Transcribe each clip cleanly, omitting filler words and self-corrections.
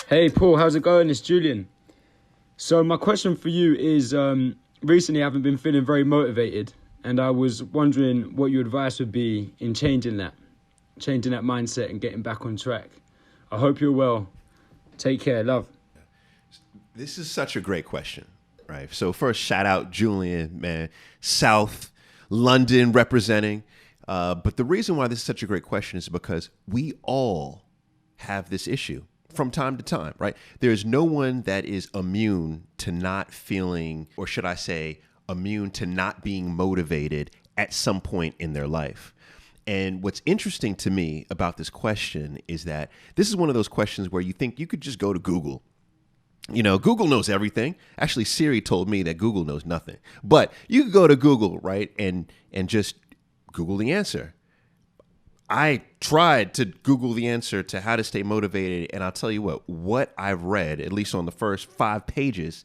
Hey Paul, how's it going? It's Julian. So my question for you is, recently I haven't been feeling very motivated, and I was wondering what your advice would be in changing that mindset and getting back on track. I hope you're well. Take care. Love. This is such a great question, right? So first, shout out Julian, man, South London representing. But the reason why this is such a great question is because we all have this issue from time to time, right? There's no one that is immune to not feeling, or should I say, immune to not being motivated at some point in their life. And what's interesting to me about this question is that this is one of those questions where you think you could just go to Google. You know, Google knows everything. Actually, Siri told me that Google knows nothing. But you could go to Google, right, and just Google the answer. I tried to Google the answer to how to stay motivated, and I'll tell you what I've read, at least on the first 5 pages,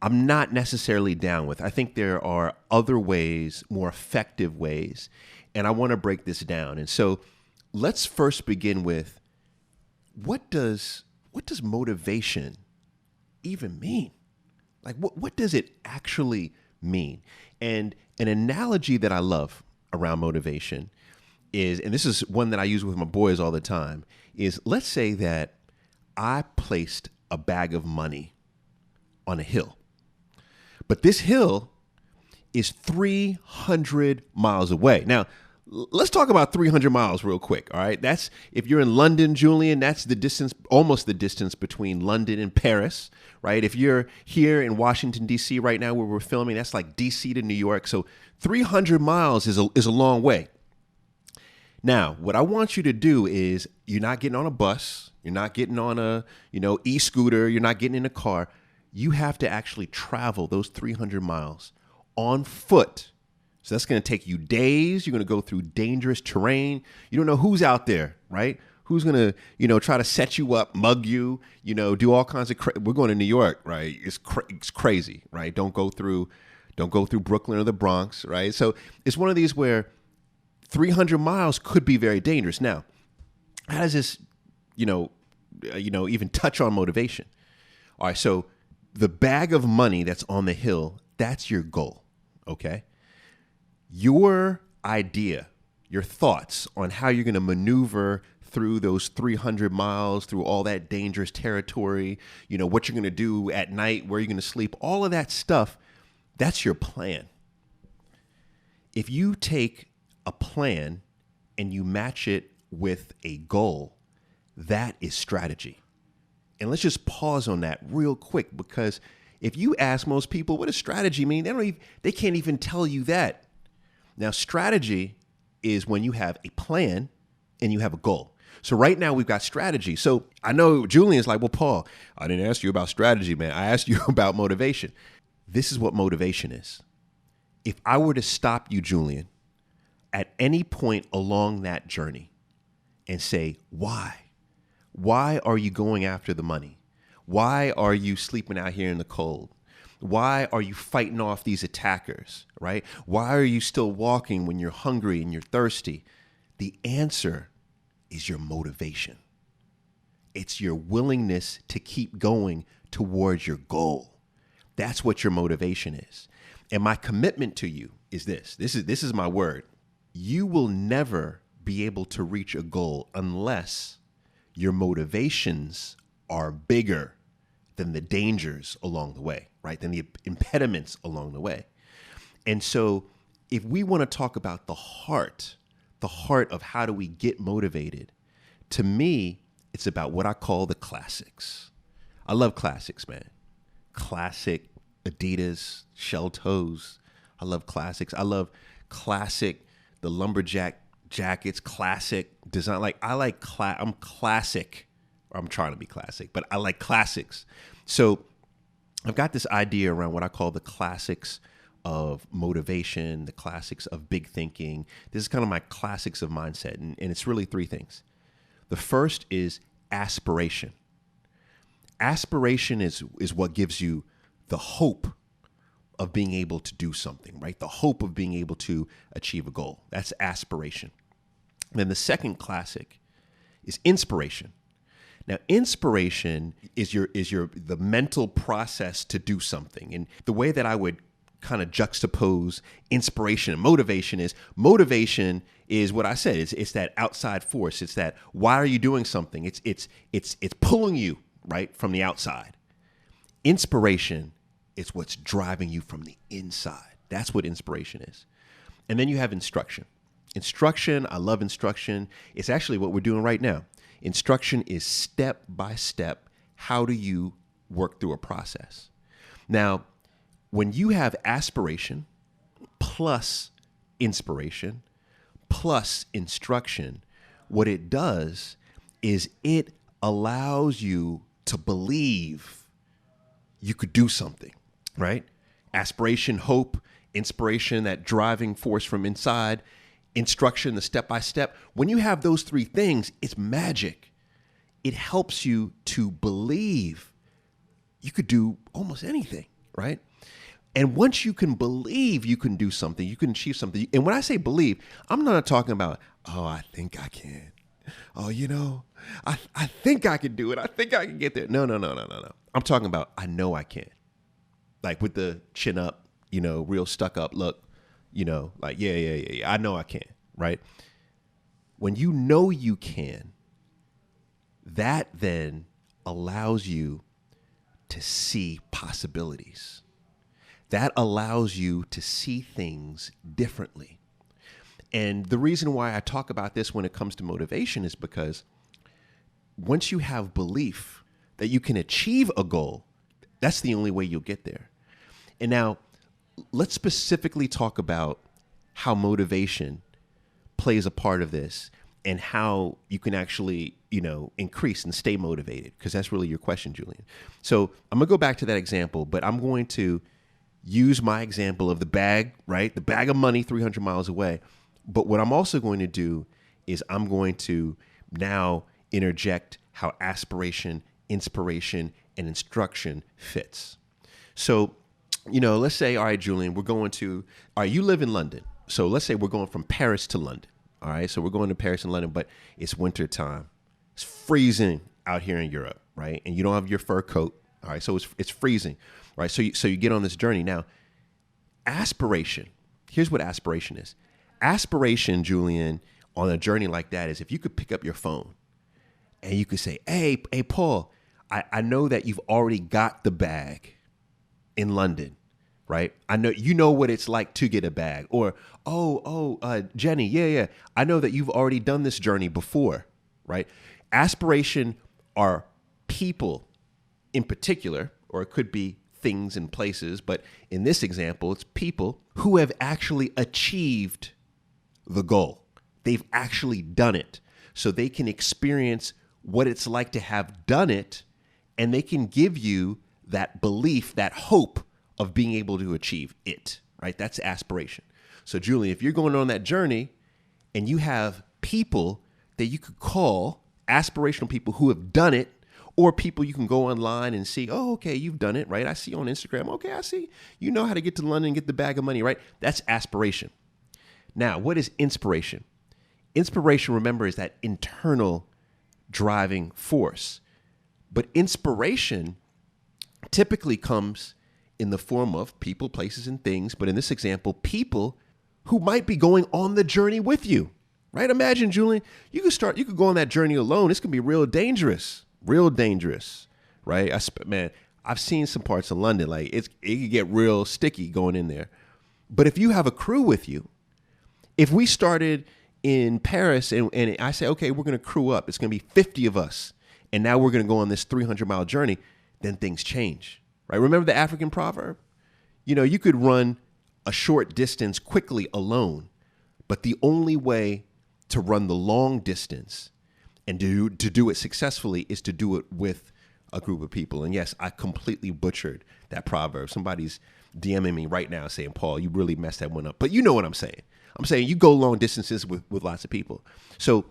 I'm not necessarily down with. I think there are other ways, more effective ways, and I want to break this down. And so let's first begin with what does motivation even mean? Like, what does it actually mean? And an analogy that I love around motivation is, and this is one that I use with my boys all the time, is let's say that I placed a bag of money on a hill, but this hill is 300 miles away. Now, let's talk about 300 miles real quick, all right? That's, if you're in London, Julian, that's the distance, almost the distance between London and Paris, right? If you're here in Washington, D.C. right now where we're filming, that's like D.C. to New York. So 300 miles is a long way. Now, what I want you to do is you're not getting on a bus. You're not getting on a, e-scooter. You're not getting in a car. You have to actually travel those 300 miles on foot. So that's going to take you days. You're going to go through dangerous terrain. You don't know who's out there, right? Who's going to, try to set you up, mug you, do all kinds of we're going to New York, right? It's crazy, right? Don't go through Brooklyn or the Bronx, right? So it's one of these where 300 miles could be very dangerous. Now, how does this, even touch on motivation? All right, so the bag of money that's on the hill, that's your goal, okay? Your idea, your thoughts on how you're going to maneuver through those 300 miles, through all that dangerous territory, what you're going to do at night, where you're going to sleep, all of that stuff, that's your plan. If you take a plan and you match it with a goal, that is strategy. And let's just pause on that real quick, because if you ask most people what does strategy mean, they can't even tell you that. Now, strategy is when you have a plan and you have a goal. So right now we've got strategy. So I know Julian's like, well, Paul, I didn't ask you about strategy, man. I asked you about motivation. This is what motivation is. If I were to stop you, Julian, at any point along that journey and say, why? Why are you going after the money? Why are you sleeping out here in the cold? Why are you fighting off these attackers, right? Why are you still walking when you're hungry and you're thirsty? The answer is your motivation. It's your willingness to keep going towards your goal. That's what your motivation is. And my commitment to you is this. This is my word. You will never be able to reach a goal unless your motivations are bigger than the dangers along the way, right? Than the impediments along the way. And so if we want to talk about the heart of how do we get motivated, to me, it's about what I call the classics. I love classics, man. Classic Adidas shell toes. I love classics. I love classic, the lumberjack jackets, classic design. Like I'm classic. I'm trying to be classic, but I like classics. So I've got this idea around what I call the classics of motivation, the classics of big thinking. This is kind of my classics of mindset. And it's really 3 things. The first is aspiration. Aspiration is what gives you the hope of being able to do something, right? The hope of being able to achieve a goal. That's aspiration. Then the second classic is inspiration. Now, inspiration is the mental process to do something. And the way that I would kind of juxtapose inspiration and motivation is what I said. It's that outside force. It's that why are you doing something? It's pulling you right from the outside. Inspiration is what's driving you from the inside. That's what inspiration is. And then you have instruction. Instruction, I love instruction. It's actually what we're doing right now. Instruction is step by step. How do you work through a process? Now, when you have aspiration plus inspiration plus instruction, what it does is it allows you to believe you could do something, right? Aspiration, hope, inspiration, that driving force from inside, instruction, the step-by-step. When you have those three things, it's magic. It helps you to believe you could do almost anything, right? And once you can believe you can do something, you can achieve something. And when I say believe, I'm not talking about, oh, I think I can. Oh, I think I can do it. I think I can get there. No. I'm talking about, I know I can. Like with the chin up, real stuck up look. Like, yeah, I know I can, right? When you know you can, that then allows you to see possibilities. That allows you to see things differently. And the reason why I talk about this when it comes to motivation is because once you have belief that you can achieve a goal, that's the only way you'll get there. And now, let's specifically talk about how motivation plays a part of this and how you can actually, increase and stay motivated, because that's really your question, Julian. So I'm going to go back to that example, but I'm going to use my example of the bag, right? The bag of money 300 miles away. But what I'm also going to do is I'm going to now interject how aspiration, inspiration, and instruction fits. So let's say, all right, Julian, you live in London. So let's say we're going from Paris to London. All right. So we're going to Paris and London, but it's winter time. It's freezing out here in Europe, right? And you don't have your fur coat. All right. So it's freezing, right? So you get on this journey. Now, aspiration, here's what aspiration is. Aspiration, Julian, on a journey like that is if you could pick up your phone and you could say, hey, Paul, I know that you've already got the bag in London, right? I know you know what it's like to get a bag. Or, Jenny, yeah, I know that you've already done this journey before, right? Aspiration are people in particular, or it could be things and places, but in this example, it's people who have actually achieved the goal. They've actually done it. So they can experience what it's like to have done it, and they can give you that belief, that hope of being able to achieve it, right? That's aspiration. So, Julian, if you're going on that journey and you have people that you could call aspirational people who have done it, or people you can go online and see, oh, okay, you've done it, right? I see you on Instagram. Okay, I see. You know how to get to London and get the bag of money, right? That's aspiration. Now, what is inspiration? Inspiration, remember, is that internal driving force. But inspiration typically comes in the form of people, places, and things. But in this example, people who might be going on the journey with you, right? Imagine, Julian, you could go on that journey alone. It's going to be real dangerous, right? I've seen some parts of London, like it could get real sticky going in there. But if you have a crew with you, if we started in Paris and I say, okay, we're going to crew up, it's going to be 50 of us, and now we're going to go on this 300-mile journey, then things change, right? Remember the African proverb? You could run a short distance quickly alone, but the only way to run the long distance and to do it successfully is to do it with a group of people. And yes, I completely butchered that proverb. Somebody's DMing me right now saying, Paul, you really messed that one up. But you know what I'm saying. I'm saying you go long distances with lots of people. So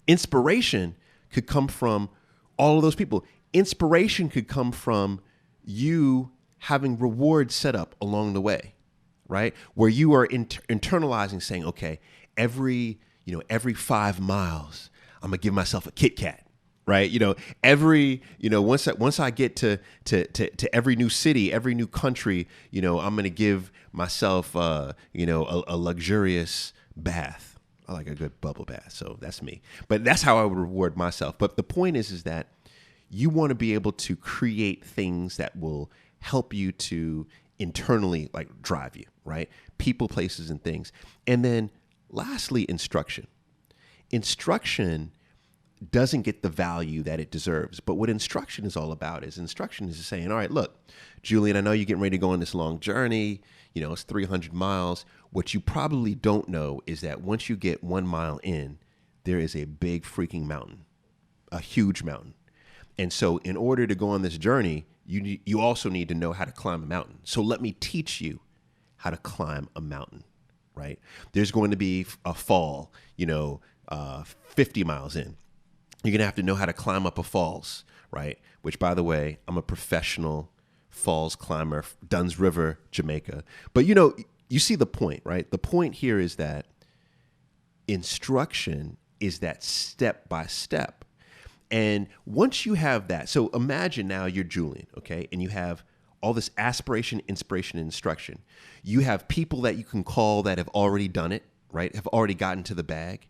inspiration could come from all of those people. Inspiration could come from you having rewards set up along the way, right? Where you are internalizing saying, okay, every every 5 miles, I'm gonna give myself a Kit Kat. Right, every once I get to every new city, every new country, I'm gonna give myself a luxurious bath. I like a good bubble bath, so that's me. But that's how I would reward myself. But the point is that you want to be able to create things that will help you to internally like drive you, right? People, places, and things. And then lastly, instruction. Instruction doesn't get the value that it deserves. But what instruction is all about is saying, all right, look, Julian, I know you're getting ready to go on this long journey. It's 300 miles. What you probably don't know is that once you get 1 mile in, there is a big freaking mountain, a huge mountain. And so in order to go on this journey, you also need to know how to climb a mountain. So let me teach you how to climb a mountain, right? There's going to be a fall, 50 miles in. You're going to have to know how to climb up a falls, right? Which, by the way, I'm a professional falls climber, Dunn's River, Jamaica. But, you see the point, right? The point here is that instruction is that step by step. And once you have that, so imagine now you're Julian, okay? And you have all this aspiration, inspiration, and instruction. You have people that you can call that have already done it, right? Have already gotten to the bag.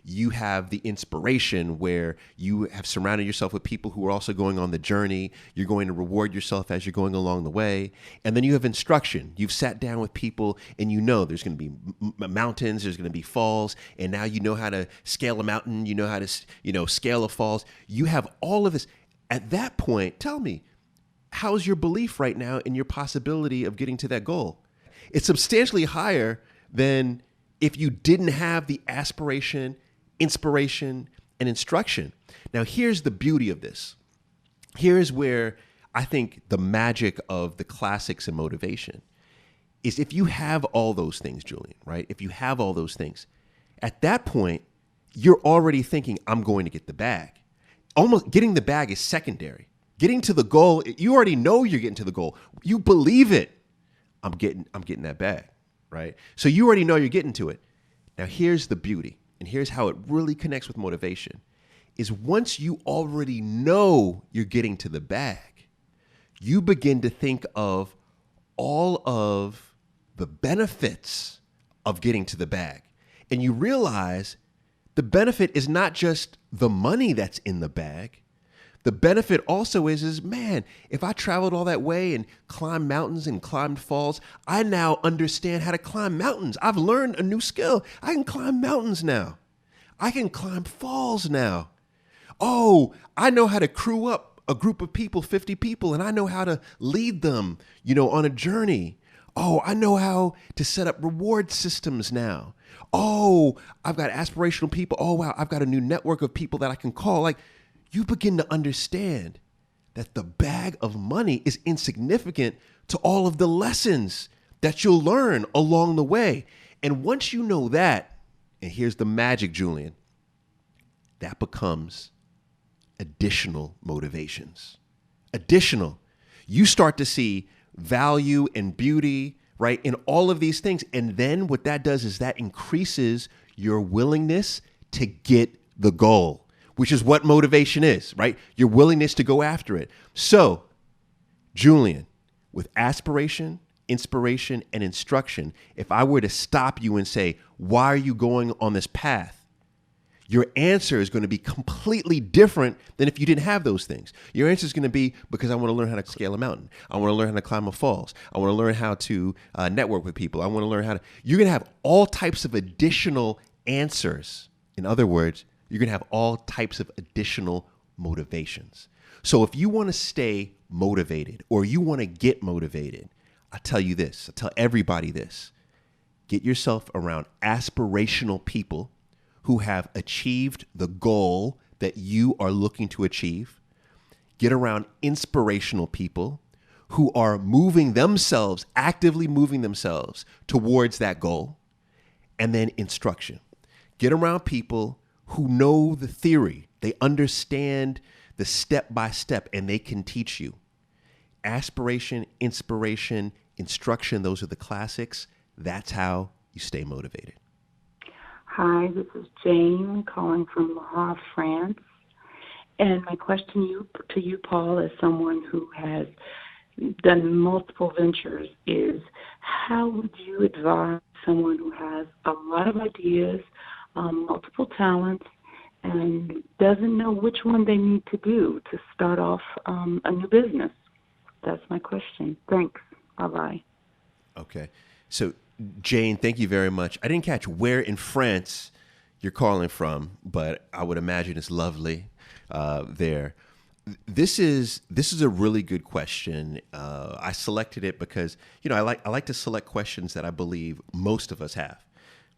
You have the inspiration where you have surrounded yourself with people who are also going on the journey. You're going to reward yourself as you're going along the way. And then you have instruction. You've sat down with people and there's going to be mountains, there's going to be falls. And now you know how to scale a mountain. You know how to, scale a falls. You have all of this. At that point, tell me, how's your belief right now in your possibility of getting to that goal? It's substantially higher than if you didn't have the aspiration, inspiration, and instruction. Now, here's the beauty of this. Here's where I think the magic of the classics and motivation is if you have all those things, Julian, right? If you have all those things, at that point, you're already thinking, I'm going to get the bag. Almost getting the bag is secondary. Getting to the goal, you already know you're getting to the goal. You believe it. I'm getting that bag, right? So you already know you're getting to it. Now, here's the beauty. And here's how it really connects with motivation, is once you already know you're getting to the bag, you begin to think of all of the benefits of getting to the bag. And you realize the benefit is not just the money that's in the bag. The benefit also is, man, if I traveled all that way and climbed mountains and climbed falls, I now understand how to climb mountains. I've learned a new skill. I can climb mountains now. I can climb falls now. Oh, I know how to crew up a group of people, 50 people, and I know how to lead them, on a journey. Oh, I know how to set up reward systems now. Oh, I've got aspirational people. Oh, wow, I've got a new network of people that I can call. Like, you begin to understand that the bag of money is insignificant to all of the lessons that you'll learn along the way. And once you know that, and here's the magic, Julian, that becomes additional motivations. Additional. You start to see value and beauty, right, in all of these things. And then what that does is that increases your willingness to get the goal, which is what motivation is, right? Your willingness to go after it. So, Julian, with aspiration, inspiration, and instruction, if I were to stop you and say, why are you going on this path? Your answer is going to be completely different than if you didn't have those things. Your answer is going to be because I want to learn how to scale a mountain. I want to learn how to climb a falls. I want to learn how to network with people. I want to learn how to, you're going to have all types of additional answers. In other words, you're going to have all types of additional motivations. So if you want to stay motivated or you want to get motivated, I tell you this, I tell everybody this, get yourself around aspirational people who have achieved the goal that you are looking to achieve. Get around inspirational people who are moving themselves, actively moving themselves towards that goal. And then instruction. Get around people who know the theory. They understand the step-by-step and they can teach you. Aspiration, inspiration, instruction, those are the classics. That's how you stay motivated. Hi, this is Jane calling from Le Havre, France. And my question to you, Paul, as someone who has done multiple ventures, is how would you advise someone who has a lot of ideas, multiple talents, and doesn't know which one they need to do to start off a new business? That's my question. Thanks. Bye-bye. Okay. So, Jane, thank you very much. I didn't catch where in France you're calling from, but I would imagine it's lovely there. This is a really good question. I selected it because I like to select questions that I believe most of us have.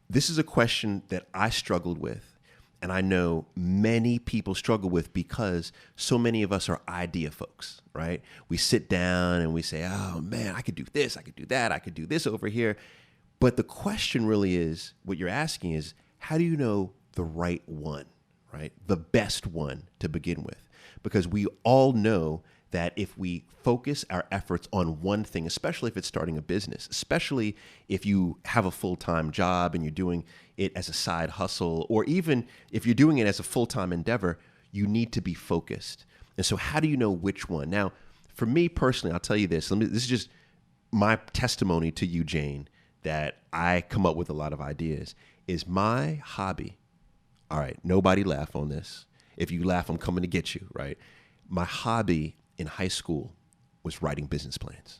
This is a question that I struggled with, and I know many people struggle with because so many of us are idea folks, right? We sit down and we say, "Oh man, I could do this, I could do that, I could do this over here." But the question really is, what you're asking is, how do you know the right one, right? The best one to begin with. Because we all know that if we focus our efforts on one thing, especially if it's starting a business, especially if you have a full-time job and you're doing it as a side hustle, or even if you're doing it as a full-time endeavor, you need to be focused. And so how do you know which one? Now, for me personally, I'll tell you this. This is just my testimony to you, Jane, that I come up with a lot of ideas, is my hobby. All right, nobody laugh on this. If you laugh, I'm coming to get you, right? My hobby in high school was writing business plans.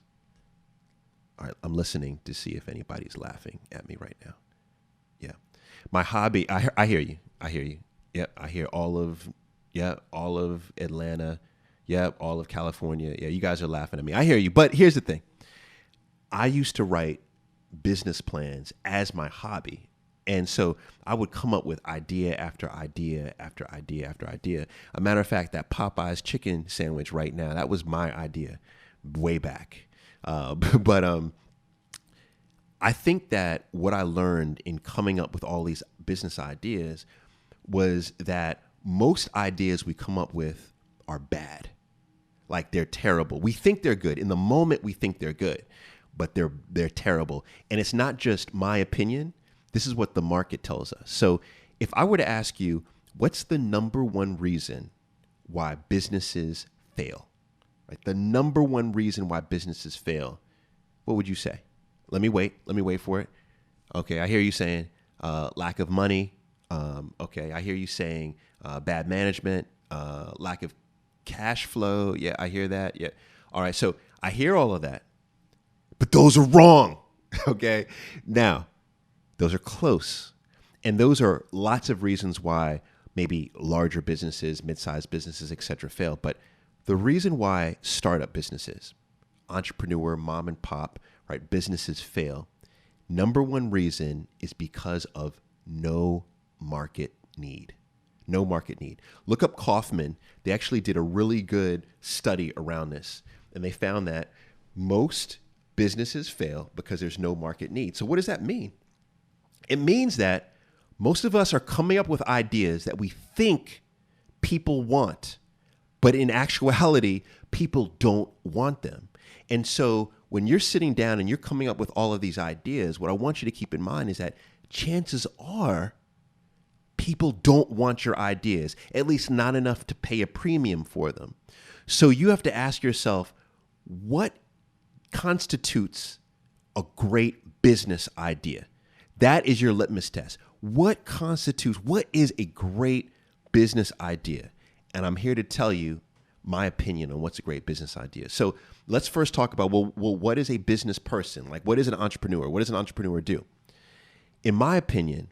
All right, I'm listening to see if anybody's laughing at me right now. Yeah. My hobby, I hear you. I hear you. Yep, I hear all of Atlanta. Yep, all of California. Yeah, you guys are laughing at me. I hear you. But here's the thing. I used to write business plans as my hobby. And so I would come up with idea after idea after idea after idea. A matter of fact, that Popeye's chicken sandwich right now, that was my idea way back. But I think that what I learned in coming up with all these business ideas was that most ideas we come up with are bad. Like they're terrible. We think they're good. In the moment, we think they're good, but they're terrible. And it's not just my opinion. This is what the market tells us. So if I were to ask you, what's the number one reason why businesses fail? Right? The number one reason why businesses fail, what would you say? Let me wait for it. Okay, I hear you saying lack of money. Okay, I hear you saying bad management, lack of cash flow. Yeah, I hear that. Yeah. All right, so I hear all of that, but those are wrong. Okay, now, those are close. And those are lots of reasons why maybe larger businesses, mid-sized businesses, et cetera, fail. But the reason why startup businesses, entrepreneur, mom and pop, right, businesses fail, number one reason is because of no market need. No market need. Look up Kaufman. They actually did a really good study around this. And they found that most businesses fail because there's no market need. So what does that mean? It means that most of us are coming up with ideas that we think people want, but in actuality, people don't want them. And so when you're sitting down and you're coming up with all of these ideas, what I want you to keep in mind is that chances are people don't want your ideas, at least not enough to pay a premium for them. So you have to ask yourself, what constitutes a great business idea? That is your litmus test. What is a great business idea? And I'm here to tell you my opinion on what's a great business idea. So let's first talk about, well, what is a business person? Like, what is an entrepreneur? What does an entrepreneur do? In my opinion,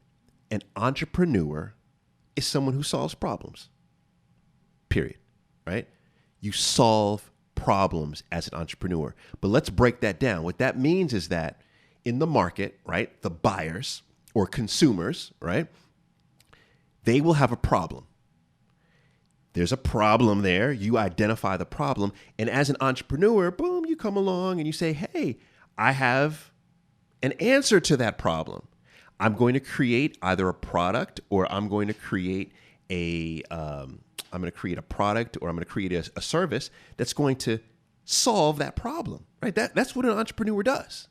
an entrepreneur is someone who solves problems, period, right? You solve problems as an entrepreneur. But let's break that down. What that means is that in the market, right, the buyers or consumers, right, they will have a problem. There's a problem there. You identify the problem. And as an entrepreneur, boom, you come along and you say, hey, I have an answer to that problem. I'm going to create either a product or I'm going to create a product or I'm going to create a service that's going to solve that problem, right? That's what an entrepreneur does.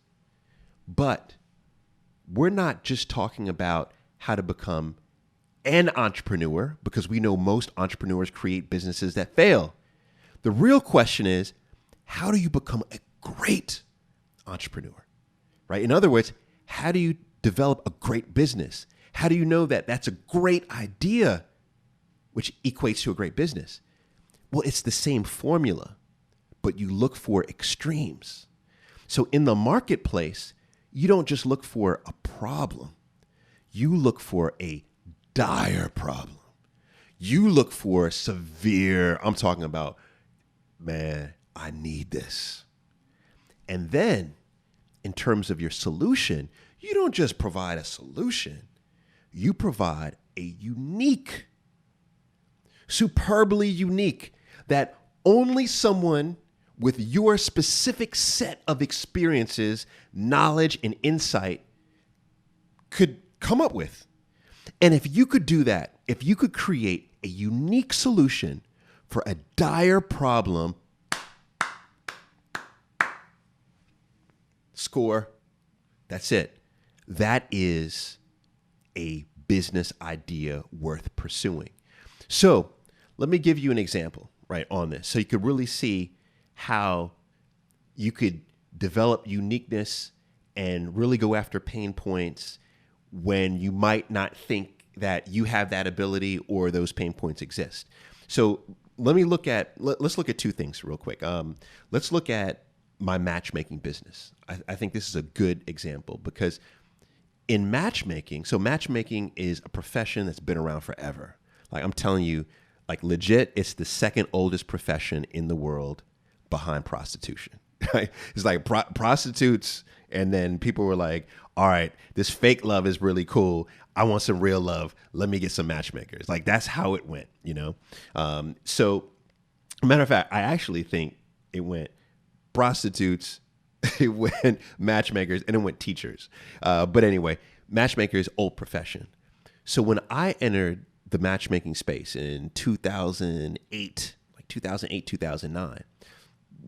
But we're not just talking about how to become an entrepreneur, because we know most entrepreneurs create businesses that fail. The real question is, how do you become a great entrepreneur, right? In other words, how do you develop a great business? How do you know that that's a great idea, which equates to a great business? Well, it's the same formula, but you look for extremes. So in the marketplace, you don't just look for a problem. You look for a dire problem. You look for severe, I'm talking about, man, I need this. And then in terms of your solution, you don't just provide a solution. You provide a unique, superbly unique, that only someone with your specific set of experiences, knowledge, and insight could come up with. And if you could do that, if you could create a unique solution for a dire problem, score, that's it. That is a business idea worth pursuing. So let me give you an example, right, on this. So you could really see how you could develop uniqueness and really go after pain points when you might not think that you have that ability or those pain points exist. So let's look at two things real quick. Let's look at my matchmaking business. I think this is a good example because in matchmaking, so matchmaking is a profession that's been around forever. Like I'm telling you, like legit, it's the second oldest profession in the world behind prostitution. Right? It's like prostitutes, and then people were like, all right, this fake love is really cool. I want some real love. Let me get some matchmakers. Like that's how it went, you know? So matter of fact, I actually think it went prostitutes, it went matchmakers, and it went teachers. But anyway, matchmakers, old profession. So when I entered the matchmaking space in 2008, 2009,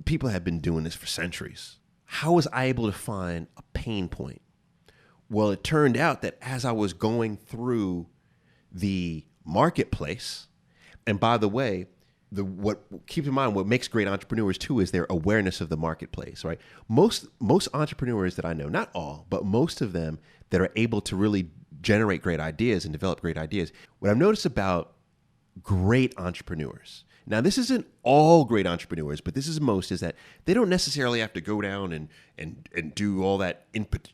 people have been doing this for centuries. How was I able to find a pain point? Well, it turned out that as I was going through the marketplace, and by the way, keep in mind what makes great entrepreneurs too is their awareness of the marketplace, right? Most entrepreneurs that I know, not all, but most of them that are able to really generate great ideas and develop great ideas. What I've noticed about great entrepreneurs, now this isn't all great entrepreneurs, but this is most, is that they don't necessarily have to go down and do all that input,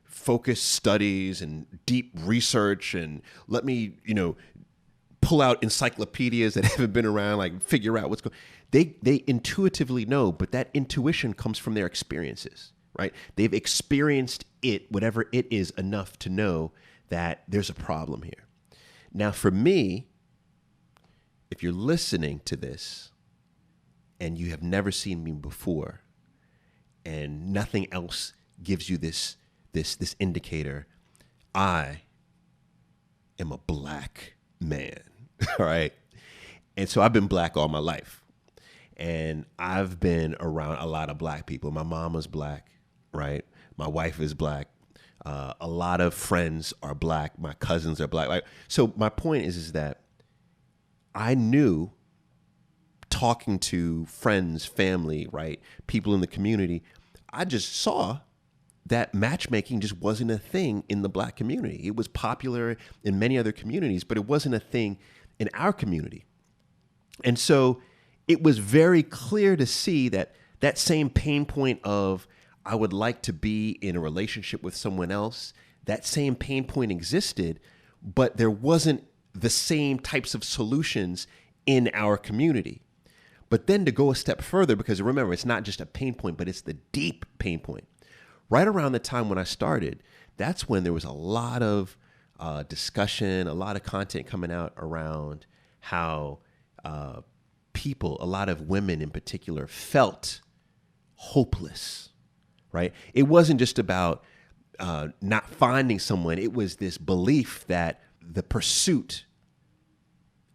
focused studies and deep research and let me, pull out encyclopedias that haven't been around, like figure out what's going. They intuitively know, but that intuition comes from their experiences, right? They've experienced it, whatever it is, enough to know that there's a problem here. Now, for me, if you're listening to this and you have never seen me before, and nothing else gives you this indicator, I am a black man. All right. And so I've been black all my life. And I've been around a lot of black people. My mom was black, right? My wife is black. A lot of friends are black. My cousins are black. So my point is that I knew, talking to friends, family, right, people in the community, I just saw that matchmaking just wasn't a thing in the black community. It was popular in many other communities, but it wasn't a thing in our community. And so it was very clear to see that that same pain point of I would like to be in a relationship with someone else, that same pain point existed, but there wasn't the same types of solutions in our community. But then to go a step further, because remember, it's not just a pain point, but it's the deep pain point. Right around the time when I started, that's when there was a lot of discussion, a lot of content coming out around how people, a lot of women in particular, felt hopeless, right? It wasn't just about not finding someone. It was this belief that the pursuit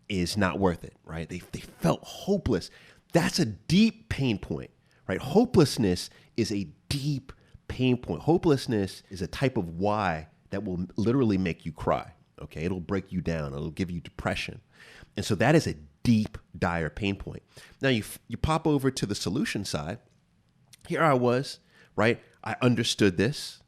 is not worth it, right? They felt hopeless. That's a deep pain point, right? Hopelessness is a deep pain point. Hopelessness is a type of why that will literally make you cry. Okay, it'll break you down. It'll give you depression. And so that is a deep, dire pain point. Now you pop over to the solution side. Here I was, right? I understood this.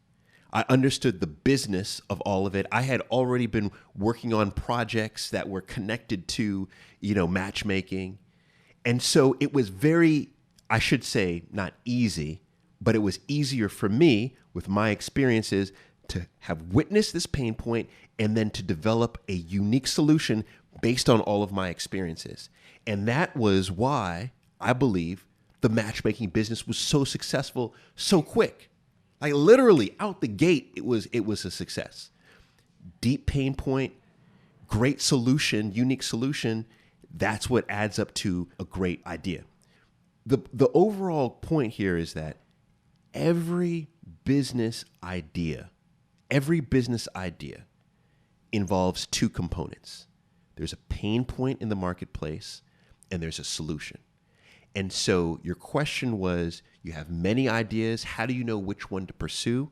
I understood the business of all of it. I had already been working on projects that were connected to, matchmaking. And so it was very, I should say, not easy, but it was easier for me with my experiences to have witnessed this pain point and then to develop a unique solution based on all of my experiences. And that was why I believe the matchmaking business was so successful so quick. Like literally out the gate, it was a success. Deep pain point, great solution, unique solution. That's what adds up to a great idea. The overall point here is that every business idea involves two components. There's a pain point in the marketplace and there's a solution. And so your question was, you have many ideas. How do you know which one to pursue?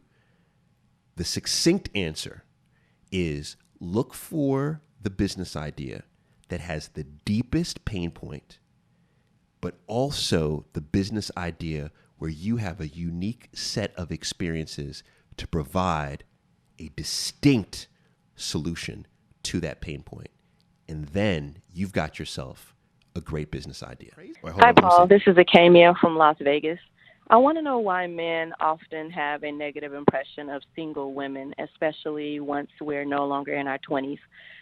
The succinct answer is look for the business idea that has the deepest pain point, but also the business idea where you have a unique set of experiences to provide a distinct solution to that pain point. And then you've got yourself a great business idea. Hi, Paul. This is Akamia from Las Vegas. I want to know why men often have a negative impression of single women, especially once we're no longer in our 20s.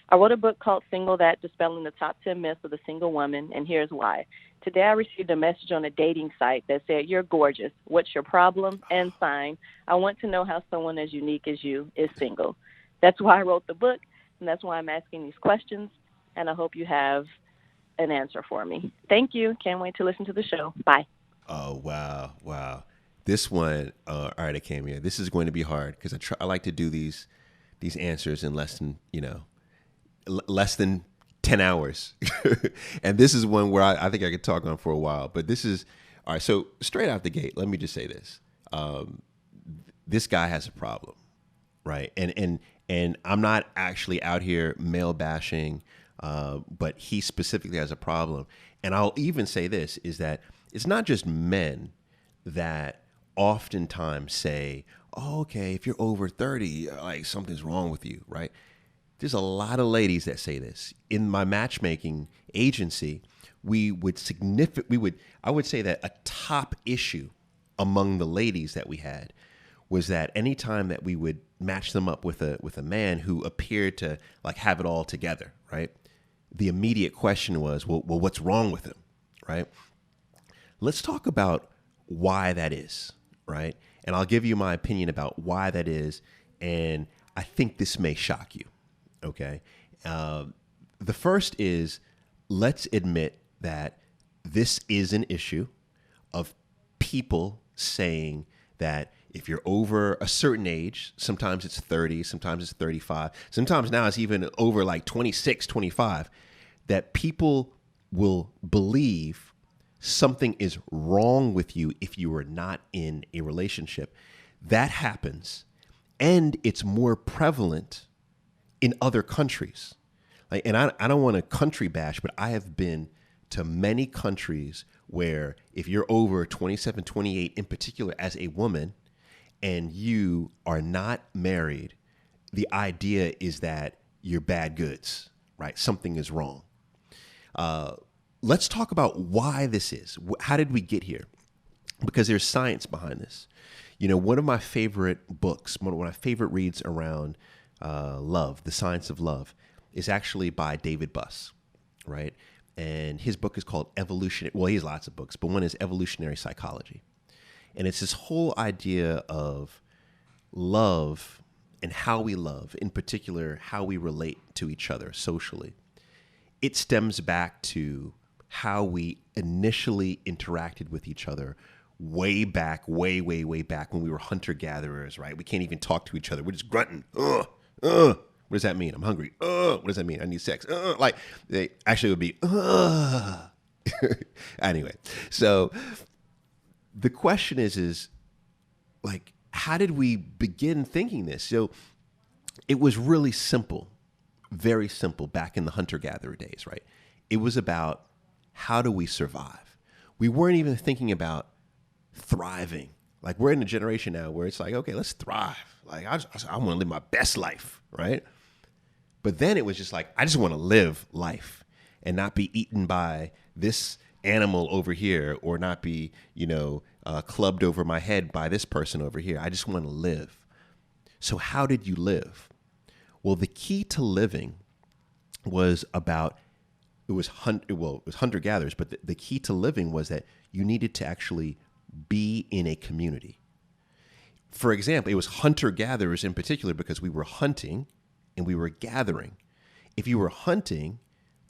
I wrote a book called Single That, Dispelling the Top 10 Myths of the Single Woman, and here's why. Today I received a message on a dating site that said, "You're gorgeous. What's your problem?" and sign. I want to know how someone as unique as you is single. That's why I wrote the book, and that's why I'm asking these questions, and I hope you have an answer for me. Thank you. Can't wait to listen to the show. Bye. Oh, wow. This one, all right, Akamia, this is going to be hard because I like to do these answers in less than 10 hours. And this is one where I think I could talk on for a while. But this is, all right, so straight out the gate, let me just say this. This guy has a problem, right? And I'm not actually out here male bashing, but he specifically has a problem. And I'll even say this, is that it's not just men that oftentimes say, oh, okay, if you're over 30, like something's wrong with you, right? There's a lot of ladies that say this. In my matchmaking agency, I would say that a top issue among the ladies that we had was that anytime that we would match them up with a man who appeared to like have it all together, right? The immediate question was, well, what's wrong with him, right? Let's talk about why that is, right? And I'll give you my opinion about why that is, and I think this may shock you, okay? The first is, let's admit that this is an issue of people saying that if you're over a certain age, sometimes it's 30, sometimes it's 35, sometimes now it's even over like 26, 25, that people will believe something is wrong with you if you are not in a relationship. That happens, and it's more prevalent in other countries. And I don't want to country bash, but I have been to many countries where if you're over 27, 28, in particular as a woman, and you are not married, the idea is that you're bad goods, right? Something is wrong. Let's talk about why this is. How did we get here? Because there's science behind this. You know, one of my favorite books, one of my favorite reads around love, the science of love, is actually by David Buss, right? And his book is called Evolutionary. Well, he has lots of books, but one is Evolutionary Psychology. And it's this whole idea of love and how we love, in particular, how we relate to each other socially. It stems back to how we initially interacted with each other way back when we were hunter-gatherers, right? We can't even talk to each other. We're just grunting. What does that mean? I'm hungry. What does that mean? I need sex. Like, they actually would be, Anyway, so the question is like, how did we begin thinking this? So it was really simple. very simple back in the hunter-gatherer days, right? It was about how do we survive? We weren't even thinking about thriving. Like we're in a generation now where it's like, okay, let's thrive. Like I want to live my best life, right? But then it was just like, I just want to live life and not be eaten by this animal over here or not be, clubbed over my head by this person over here. I just want to live. So how did you live? Well, the key to living was it was hunter-gatherers, but the key to living was that you needed to actually be in a community. For example, it was hunter-gatherers in particular because we were hunting and we were gathering. If you were hunting,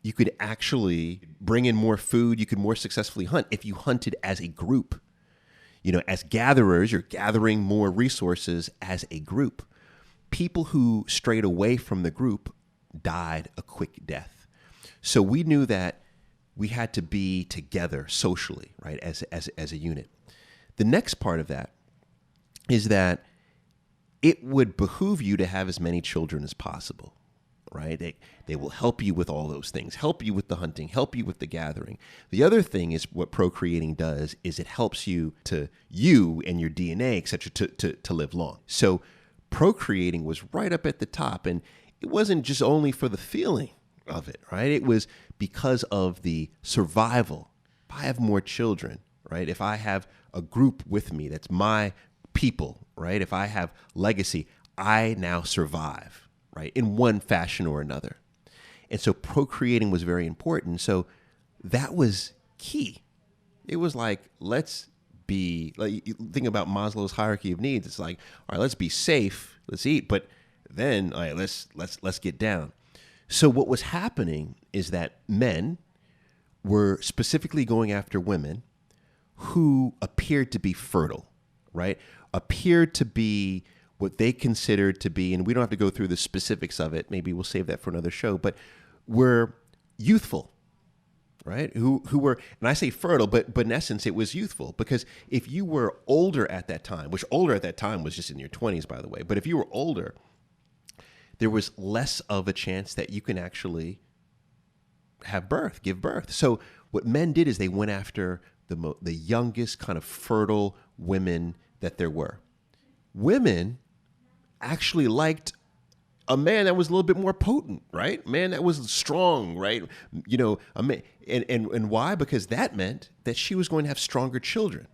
you could actually bring in more food. You could more successfully hunt if you hunted as a group. As gatherers, you're gathering more resources as a group. People who strayed away from the group died a quick death. So we knew that we had to be together socially, right, as a unit. The next part of that is that it would behoove you to have as many children as possible, right? They will help you with all those things, help you with the hunting, help you with the gathering. The other thing is what procreating does is it helps you and your DNA, et cetera, to live long. So procreating was right up at the top, and it wasn't just only for the feeling of it, right? It was because of the survival. If I have more children, right? If I have a group with me that's my people, right? If I have legacy, I now survive, right? In one fashion or another. And so procreating was very important. So that was key. It was like, let's be, like, you think about Maslow's hierarchy of needs. It's like, all right, let's be safe, let's eat, but then all right, let's get down. So what was happening is that men were specifically going after women who appeared to be fertile, right? Appeared to be what they considered to be, and we don't have to go through the specifics of it. Maybe we'll save that for another show, but were youthful, right? Who were, and I say fertile, but in essence, it was youthful, because if you were older at that time, which older at that time was just in your 20s, by the way, but if you were older, there was less of a chance that you can actually give birth. So what men did is they went after the youngest kind of fertile women that there were. Women actually liked a man that was a little bit more potent, right? Man that was strong, right? A man, and why? Because that meant that she was going to have stronger children.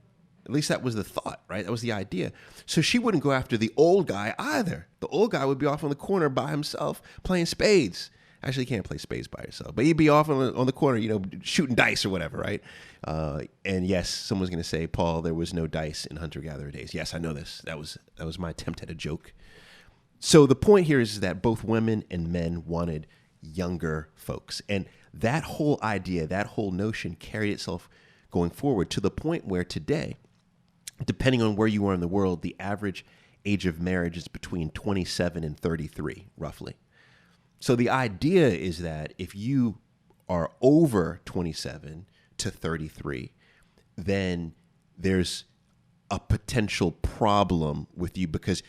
At least that was the thought, right? That was the idea. So she wouldn't go after the old guy either. The old guy would be off on the corner by himself playing spades. Actually, you can't play spades by yourself, but he'd be off on the corner, shooting dice or whatever, right? And yes, someone's going to say, Paul, there was no dice in hunter-gatherer days. Yes, I know this. That was my attempt at a joke. So the point here is that both women and men wanted younger folks. And that whole idea, that whole notion carried itself going forward to the point where today, depending on where you are in the world, the average age of marriage is between 27 and 33, roughly. So the idea is that if you are over 27 to 33, then there's a potential problem with you because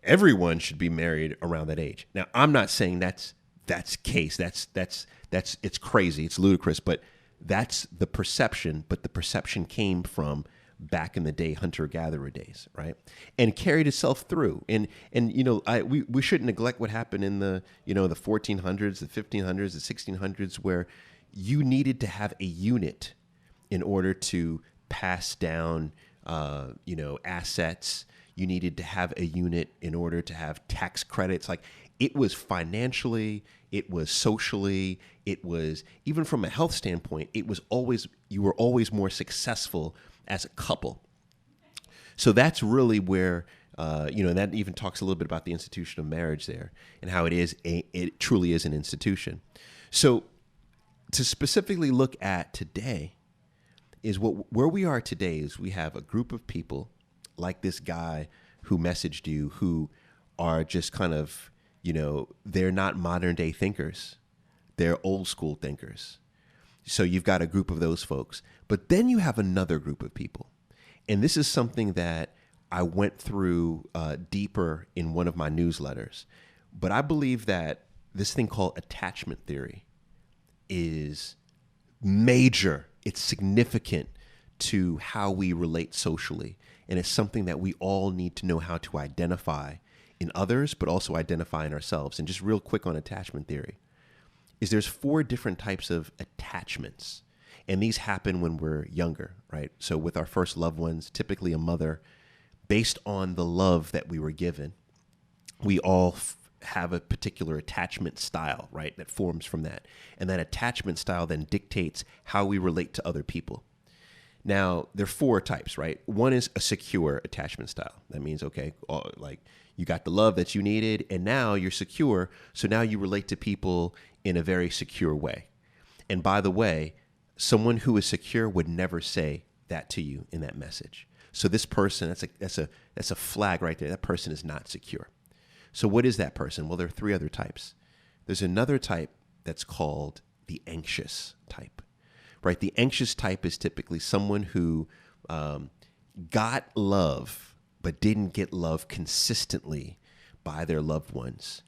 everyone should be married around that age. Now, I'm not saying that's case. That's it's crazy. It's ludicrous, but that's the perception. But the perception came from back in the day, hunter-gatherer days, right? And carried itself through. And we shouldn't neglect what happened in the 1400s, the 1500s, the 1600s, where you needed to have a unit in order to pass down, assets. You needed to have a unit in order to have tax credits. Like, it was financially, it was socially, it was even from a health standpoint, you were always more successful as a couple. So that's really where, that even talks a little bit about the institution of marriage there and how it truly is an institution. So to specifically look at today is where we are today is we have a group of people like this guy who messaged you who are just kind of, they're not modern day thinkers. They're old school thinkers. So you've got a group of those folks. But then you have another group of people. And this is something that I went through deeper in one of my newsletters. But I believe that this thing called attachment theory is major. It's significant to how we relate socially. And it's something that we all need to know how to identify in others, but also identify in ourselves. And just real quick on attachment theory is there's 4 different types of attachments. And these happen when we're younger, right? So with our first loved ones, typically a mother, based on the love that we were given, we all have a particular attachment style, right, that forms from that. And that attachment style then dictates how we relate to other people. Now, there are 4 types, right? One is a secure attachment style. That means, okay, like you got the love that you needed, and now you're secure. So now you relate to people in a very secure way. And by the way, someone who is secure would never say that to you in that message. So this person, that's a flag right there. That person is not secure. So what is that person? Well, there are 3 other types. There's another type that's called the anxious type, right? The anxious type is typically someone who got love, but didn't get love consistently by their loved ones.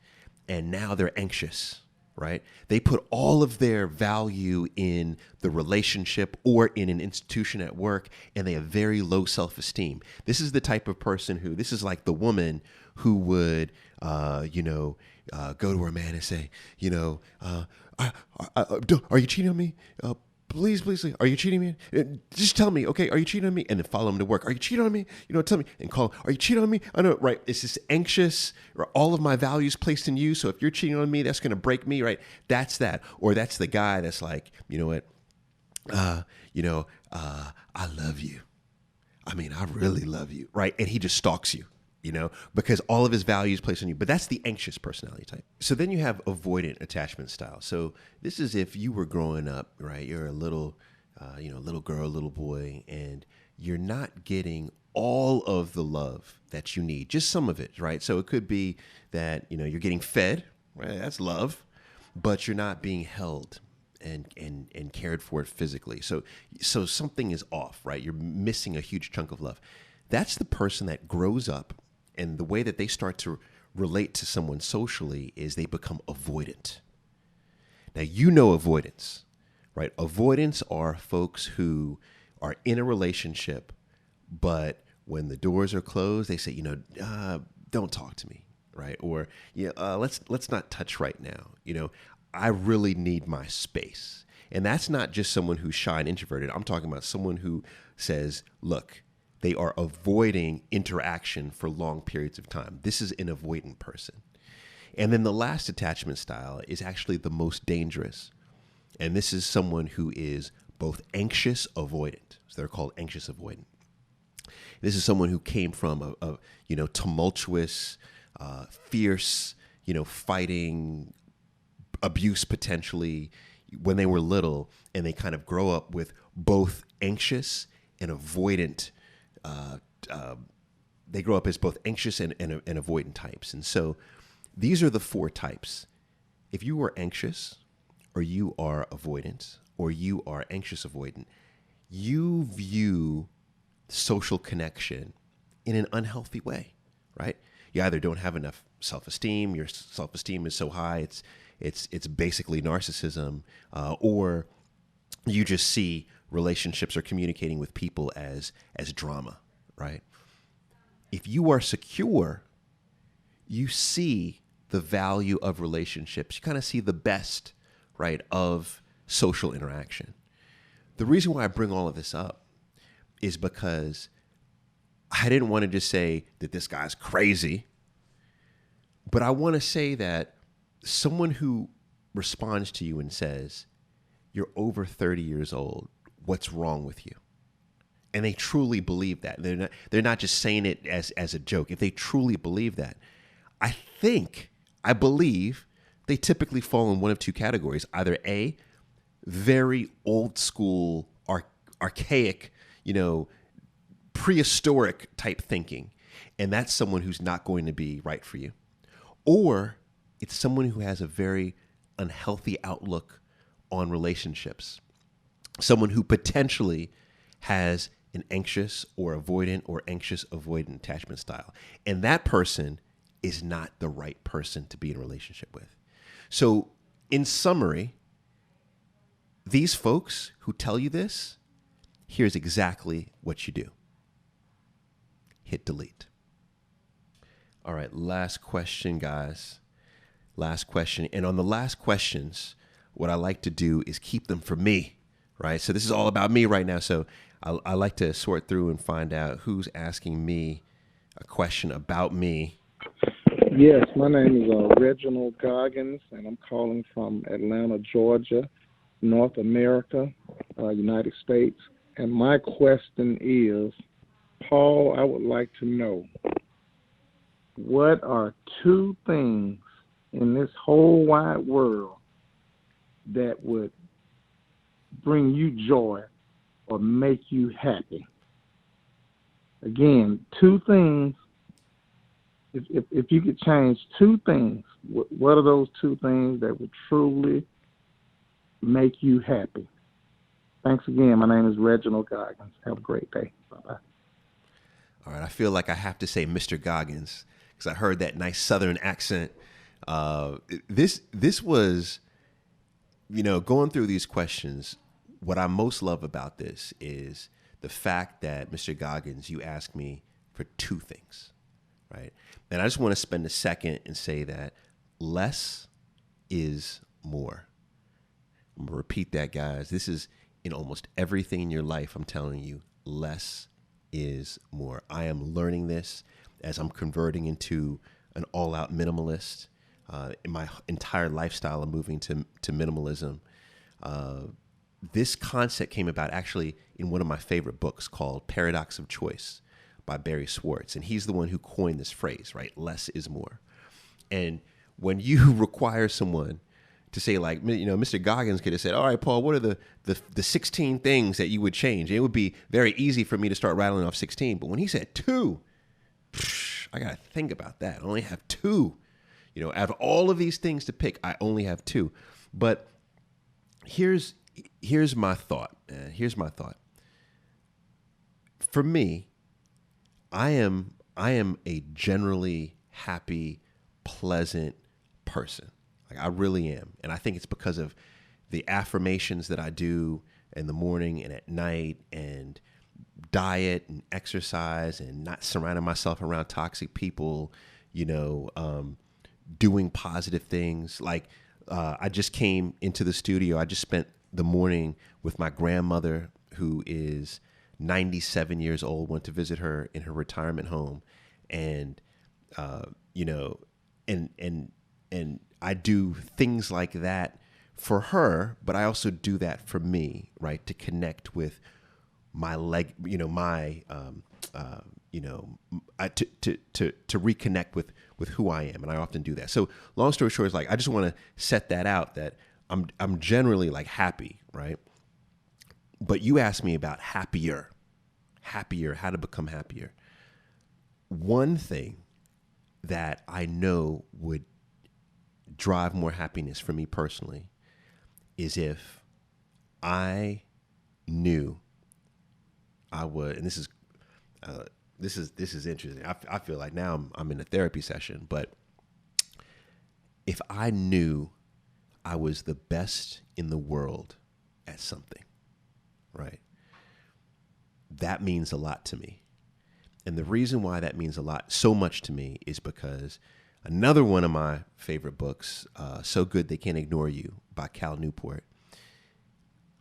And now they're anxious, right? They put all of their value in the relationship or in an institution at work, and they have very low self-esteem. This is the type of person who, this is like the woman who would, go to her man and say, are you cheating on me? Please, are you cheating on me? Just tell me, okay, are you cheating on me? And then follow him to work. Are you cheating on me? Tell me and call, are you cheating on me? I know, right? It's this anxious, or all of my values placed in you. So if you're cheating on me, that's going to break me, right? That's that. Or that's the guy that's like, you know what? I love you. I mean, I really love you, right? And he just stalks you, because all of his values placed on you. But that's the anxious personality type. So then you have avoidant attachment style. So this is if you were growing up, right? You're a little, little girl, little boy, and you're not getting all of the love that you need, just some of it, right? So it could be that, you're getting fed, right? That's love, but you're not being held and cared for physically. So something is off, right? You're missing a huge chunk of love. That's the person that grows up, and the way that they start to relate to someone socially is they become avoidant. Now, avoidance, right? Avoidants are folks who are in a relationship, but when the doors are closed, they say, don't talk to me, right? Or let's not touch right now. I really need my space. And that's not just someone who's shy and introverted. I'm talking about someone who says, look, they are avoiding interaction for long periods of time. This is an avoidant person. And then the last attachment style is actually the most dangerous. And this is someone who is both anxious avoidant. So they're called anxious avoidant. This is someone who came from a tumultuous, fierce, fighting, abuse potentially when they were little, and they kind of grow up with both anxious and avoidant. They grow up as both anxious and avoidant types. And so these are the 4 types. If you are anxious, or you are avoidant, or you are anxious avoidant, you view social connection in an unhealthy way, right? You either don't have enough self-esteem, your self-esteem is so high, it's basically narcissism, or you just see relationships or communicating with people as drama, right? If you are secure, you see the value of relationships. You kind of see the best, right, of social interaction. The reason why I bring all of this up is because I didn't want to just say that this guy's crazy, but I want to say that someone who responds to you and says, you're over 30 years old, what's wrong with you? And they truly believe that. They're not just saying it as a joke. If they truly believe that, I believe they typically fall in one of 2 categories. Either A, very old school, archaic, prehistoric type thinking. And that's someone who's not going to be right for you. Or it's someone who has a very unhealthy outlook on relationships. Someone who potentially has an anxious or avoidant or anxious avoidant attachment style. And that person is not the right person to be in a relationship with. So in summary, these folks who tell you this, here's exactly what you do. Hit delete. All right, last question, guys. Last question. And on the last questions, what I like to do is keep them for me, right? So this is all about me right now. So I like to sort through and find out who's asking me a question about me. Yes, my name is Reginald Goggins, and I'm calling from Atlanta, Georgia, North America, United States. And my question is, Paul, I would like to know, what are 2 things in this whole wide world that would bring you joy or make you happy? Again, 2 things. If you could change 2 things, what are those 2 things that would truly make you happy? Thanks again. My name is Reginald Goggins. Have a great day. Bye-bye. All right. I feel like I have to say Mr. Goggins because I heard that nice Southern accent. This was, going through these questions, what I most love about this is the fact that, Mr. Goggins, you asked me for 2 things, right? And I just want to spend a second and say that less is more. I'm going to repeat that, guys. This is in almost everything in your life. I'm telling you, less is more. I am learning this as I'm converting into an all-out minimalist. In my entire lifestyle, I'm moving to minimalism. This concept came about actually in one of my favorite books called Paradox of Choice by Barry Schwartz. And he's the one who coined this phrase, right? Less is more. And when you require someone to say, like, Mr. Goggins could have said, all right, Paul, what are the 16 things that you would change? It would be very easy for me to start rattling off 16. But when he said 2, I got to think about that. I only have 2. Out of all of these things to pick, I only have 2. But here's my thought. Here's my thought. For me, I am a generally happy, pleasant person. Like, I really am. And I think it's because of the affirmations that I do in the morning and at night, and diet and exercise, and not surrounding myself around toxic people, doing positive things. Like, I just came into the studio. I just spent the morning with my grandmother, who is 97 years old. Went to visit her in her retirement home. And, and I do things like that for her, but I also do that for me, right? To connect with my to reconnect with who I am. And I often do that. So long story short is, like, I just want to set that out, that I'm generally, like, happy, right? But you asked me about happier, how to become happier. One thing that I know would drive more happiness for me personally is if I knew I would, and this is interesting. I feel like now I'm in a therapy session, but if I knew I was the best in the world at something, right? That means a lot to me. And the reason why that means so much to me is because another one of my favorite books, So Good They Can't Ignore You by Cal Newport,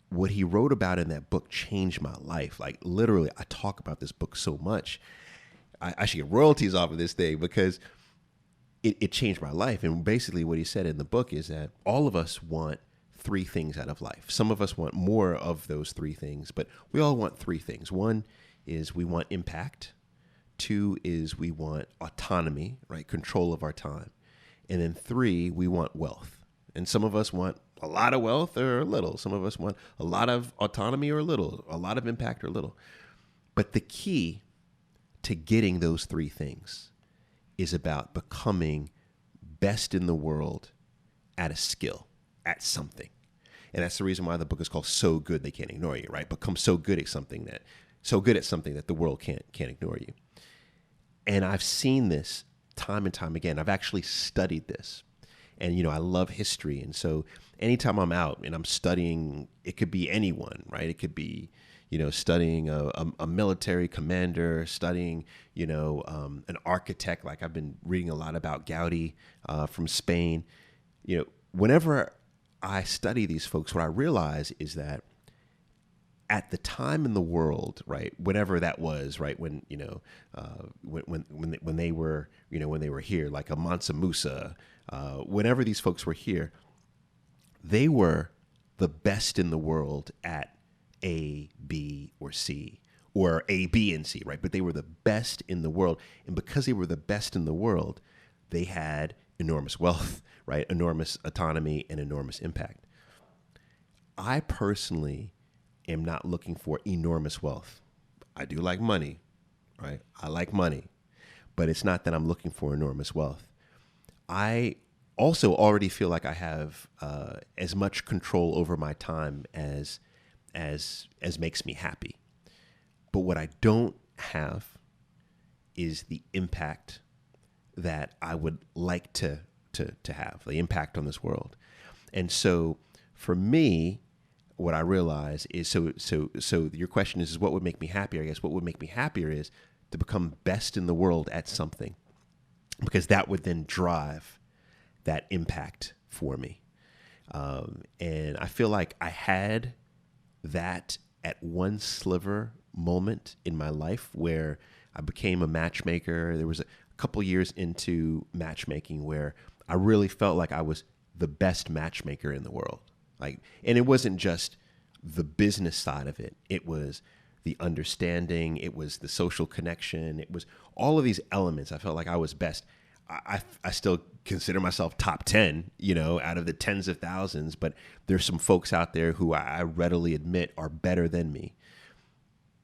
what he wrote about in that book changed my life. Like, literally, I talk about this book so much. I should get royalties off of this thing because it changed my life. And basically what he said in the book is that all of us want 3 things out of life. Some of us want more of those 3 things, but we all want 3 things. 1 is we want impact. 2 is we want autonomy, right? Control of our time. And then 3, we want wealth. And some of us want a lot of wealth or little. Some of us want a lot of autonomy or little, a lot of impact or little. But the key to getting those 3 things is about becoming best in the world at a skill, at something. And that's the reason why the book is called So Good They Can't Ignore You, right? Become so good at something that the world can't ignore you. And I've seen this time and time again. I've actually studied this. And, I love history. And so anytime I'm out and I'm studying, it could be anyone, right? It could be, studying a military commander, studying, an architect. Like I've been reading a lot about Gaudi from Spain. Whenever I study these folks, what I realize is that at the time in the world, right, whenever that was, right, when when they were, when they were here, like a Mansa Musa, whenever these folks were here, they were the best in the world at A, B, or C, or A, B, and C, right? But they were the best in the world, and because they were the best in the world, they had enormous wealth, right? Enormous autonomy and enormous impact. I personally am not looking for enormous wealth. I do like money, right? I like money, but it's not that I'm looking for enormous wealth. I also already feel like I have as much control over my time as makes me happy. But what I don't have is the impact that I would like to have, the impact on this world. And so for me, what I realize is, so your question is what would make me happier? I guess what would make me happier is to become best in the world at something, because that would then drive that impact for me. And I feel like I had that at one sliver moment in my life where I became a matchmaker. There was a couple years into matchmaking where I really felt like I was the best matchmaker in the world. And it wasn't just the business side of it. It was the understanding. It was the social connection. It was all of these elements. I felt like I was best. I still consider myself top 10, out of the tens of thousands, but there's some folks out there who I readily admit are better than me.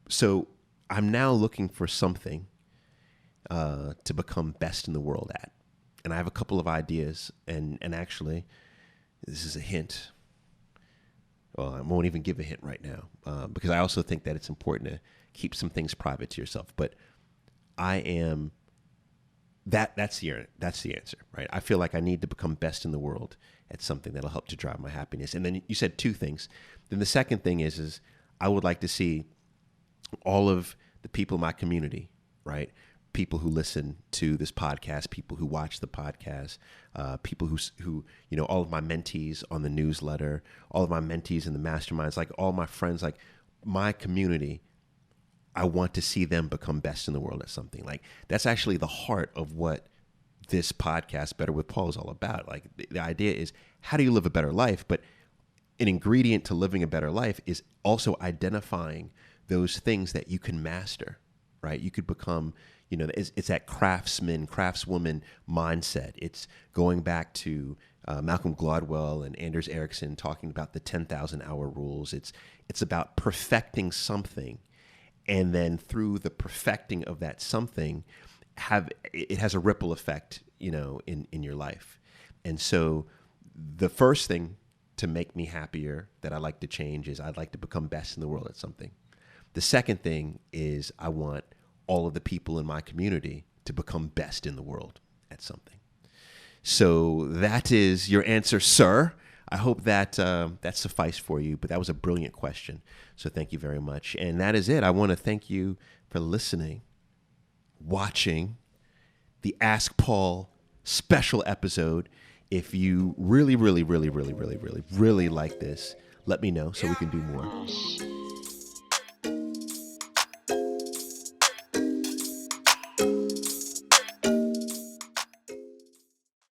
So I'm now looking for something to become best in the world at. And I have a couple of ideas, and actually, this is a hint. Well, I won't even give a hint right now because I also think that it's important to keep some things private to yourself. But I am that's the answer, right? I feel like I need to become best in the world at something that'll help to drive my happiness. And then you said two things. Then the second thing is I would like to see all of the people in my community, right? People who listen to this podcast, people who watch the podcast, people who all of my mentees on the newsletter, all of my mentees in the masterminds, like all my friends, like my community, I want to see them become best in the world at something. Like that's actually the heart of what this podcast, Better with Paul, is all about. Like the idea is, how do you live a better life? But an ingredient to living a better life is also identifying those things that you can master, right? You could become, it's that craftswoman mindset. It's going back to Malcolm Gladwell and Anders Ericsson talking about the 10,000 hour rules. It's about perfecting something. And then through the perfecting of that something, it has a ripple effect, in your life. And so the first thing to make me happier that I like to change is I'd like to become best in the world at something. The second thing is I want all of the people in my community to become best in the world at something. So that is your answer, sir. I hope that that sufficed for you, but that was a brilliant question. So thank you very much. And that is it. I want to thank you for listening, watching the Ask Paul special episode. If you really, really, really, really, really, really, really like this, let me know so we can do more.